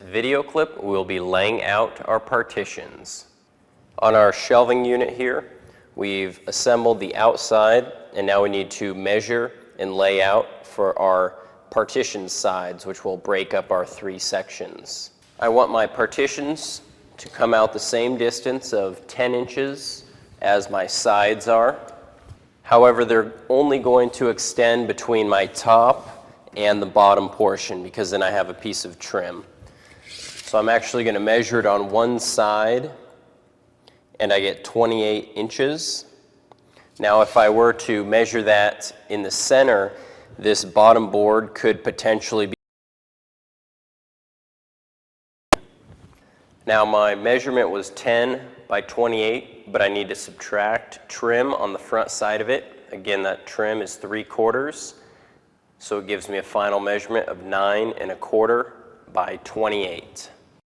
video clip, we'll be laying out our partitions. On our shelving unit here, we've assembled the outside, and now we need to measure and lay out for our partition sides, which will break up our 3 sections. I want my partitions to come out the same distance of 10 inches as my sides are. However, they're only going to extend between my top and the bottom portion, because then I have a piece of trim. So I'm actually going to measure it on one side, and I get 28 inches. Now if I were to measure that in the center, this bottom board could potentially be. Now my measurement was 10 by 28, but I need to subtract trim on the front side of it. Again, that trim is 3/4, so it gives me a final measurement of 9 1/4 by 28.